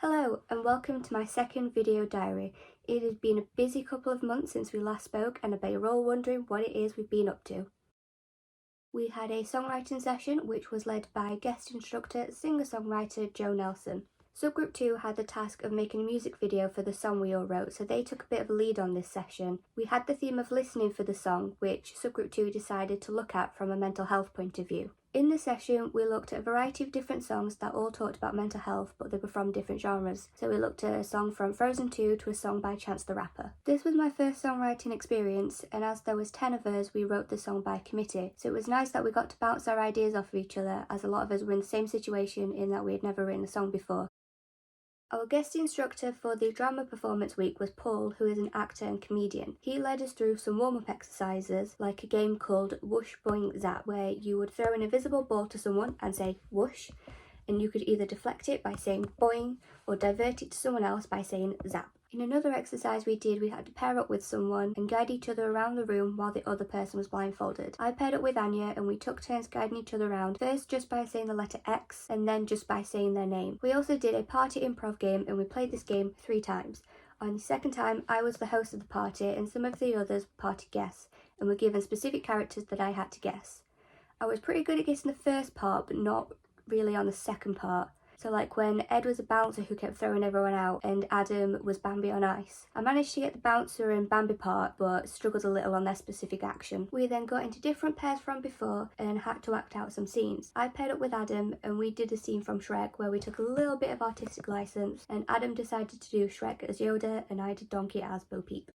Hello and welcome to my second video diary. It has been a busy couple of months since we last spoke and I bet you're all wondering what it is we've been up to. We had a songwriting session which was led by guest instructor, singer-songwriter Joe Nelson. Subgroup 2 had the task of making a music video for the song we all wrote, so they took a bit of a lead on this session. We had the theme of listening for the song, which Subgroup 2 decided to look at from a mental health point of view. In this session, we looked at a variety of different songs that all talked about mental health, but they were from different genres. So we looked at a song from Frozen 2 to a song by Chance the Rapper. This was my first songwriting experience, and as there was 10 of us, we wrote the song by committee. So it was nice that we got to bounce our ideas off of each other, as a lot of us were in the same situation in that we had never written a song before. Our guest instructor for the drama performance week was Paul, who is an actor and comedian. He led us through some warm-up exercises, like a game called Whoosh Boing Zap, where you would throw an invisible ball to someone and say whoosh, and you could either deflect it by saying boing or divert it to someone else by saying zap. In another exercise we did, we had to pair up with someone and guide each other around the room while the other person was blindfolded. I paired up with Anya and we took turns guiding each other around, first just by saying the letter X and then just by saying their name. We also did a party improv game and we played this game 3 times. On the second time, I was the host of the party and some of the others were party guests and were given specific characters that I had to guess. I was pretty good at guessing the first part but not really on the second part. So like when Ed was a bouncer who kept throwing everyone out and Adam was Bambi on ice. I managed to get the bouncer and Bambi part but struggled a little on their specific action. We then got into different pairs from before and had to act out some scenes. I paired up with Adam and we did a scene from Shrek where we took a little bit of artistic license and Adam decided to do Shrek as Yoda and I did Donkey as Bo Peep.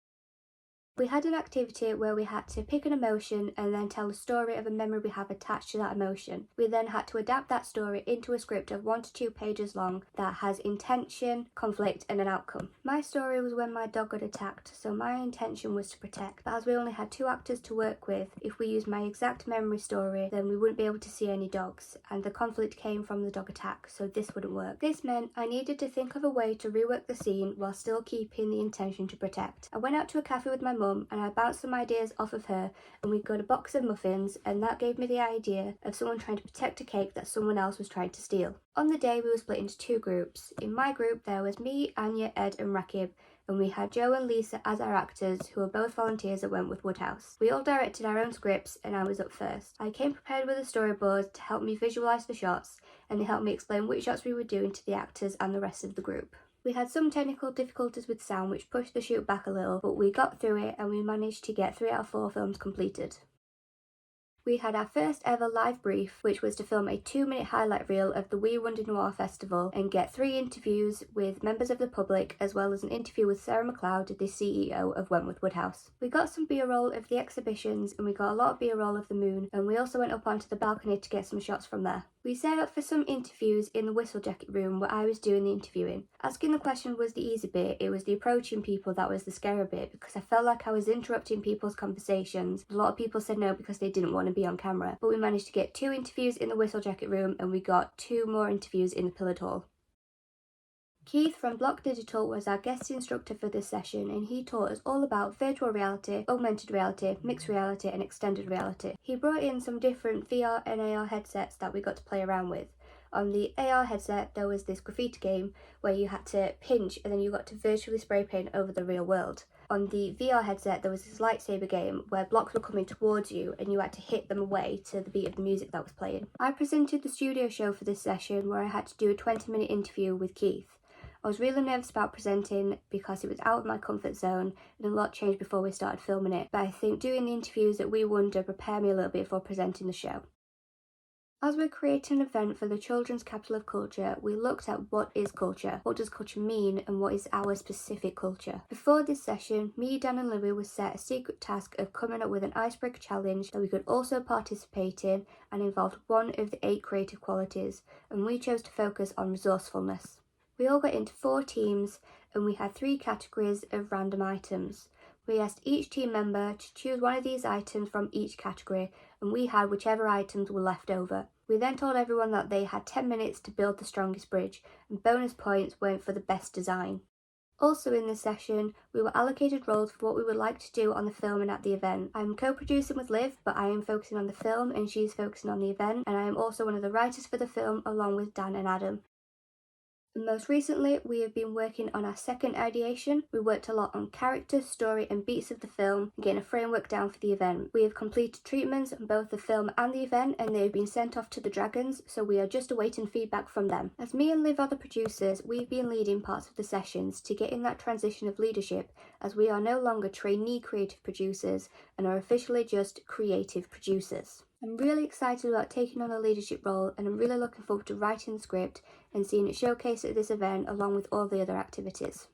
We had an activity where we had to pick an emotion and then tell a story of a memory we have attached to that emotion. We then had to adapt that story into a script of 1 to 2 pages long that has intention, conflict and an outcome. My story was when my dog got attacked, so my intention was to protect, but as we only had 2 actors to work with, if we used my exact memory story then we wouldn't be able to see any dogs, and the conflict came from the dog attack, so this wouldn't work. This meant I needed to think of a way to rework the scene while still keeping the intention to protect. I went out to a cafe with my mum and I bounced some ideas off of her and we got a box of muffins and that gave me the idea of someone trying to protect a cake that someone else was trying to steal. On the day we were split into 2 groups. In my group there was me, Anya, Ed and Rakib, and we had Joe and Lisa as our actors who were both volunteers at Wentworth Woodhouse. We all directed our own scripts and I was up first. I came prepared with a storyboard to help me visualise the shots and they helped me explain which shots we were doing to the actors and the rest of the group. We had some technical difficulties with sound which pushed the shoot back a little, but we got through it and we managed to get 3 out of 4 films completed. We had our first ever live brief, which was to film a 2-minute highlight reel of the We Wonder Noir Festival and get 3 interviews with members of the public as well as an interview with Sarah McLeod, the CEO of Wentworth Woodhouse. We got some B-roll of the exhibitions and we got a lot of B-roll of the moon, and we also went up onto the balcony to get some shots from there. We set up for some interviews in the whistle jacket room where I was doing the interviewing. Asking the question was the easy bit, it was the approaching people that was the scary bit because I felt like I was interrupting people's conversations. A lot of people said no because they didn't want to be on camera, but we managed to get 2 interviews in the whistle jacket room and we got 2 more interviews in the pillared hall. Keith from Block Digital was our guest instructor for this session and he taught us all about virtual reality, augmented reality, mixed reality and extended reality. He brought in some different VR and AR headsets that we got to play around with. On the AR headset there was this graffiti game where you had to pinch and then you got to virtually spray paint over the real world. On the VR headset there was this lightsaber game where blocks were coming towards you and you had to hit them away to the beat of the music that was playing. I presented the studio show for this session where I had to do a 20-minute interview with Keith. I was really nervous about presenting because it was out of my comfort zone and a lot changed before we started filming it, but I think doing the interviews at We Wonder prepared me a little bit for presenting the show. As we're creating an event for the Children's Capital of Culture, we looked at what is culture, what does culture mean and what is our specific culture. Before this session, me, Dan and Louie was set a secret task of coming up with an icebreaker challenge that we could also participate in and involved one of the 8 creative qualities, and we chose to focus on resourcefulness. We all got into 4 teams and we had 3 categories of random items. We asked each team member to choose one of these items from each category and we had whichever items were left over. We then told everyone that they had 10 minutes to build the strongest bridge and bonus points went for the best design. Also in this session, we were allocated roles for what we would like to do on the film and at the event. I'm co-producing with Liv, but I am focusing on the film and she's focusing on the event, and I am also one of the writers for the film along with Dan and Adam. And most recently, we have been working on our second ideation. We worked a lot on character, story and beats of the film and getting a framework down for the event. We have completed treatments on both the film and the event, and they have been sent off to the Dragons, so we are just awaiting feedback from them. As me and Liv are the producers, we've been leading parts of the sessions to get in that transition of leadership, as we are no longer trainee creative producers and are officially just creative producers. I'm really excited about taking on a leadership role, and I'm really looking forward to writing the script and seeing it showcased at this event along with all the other activities.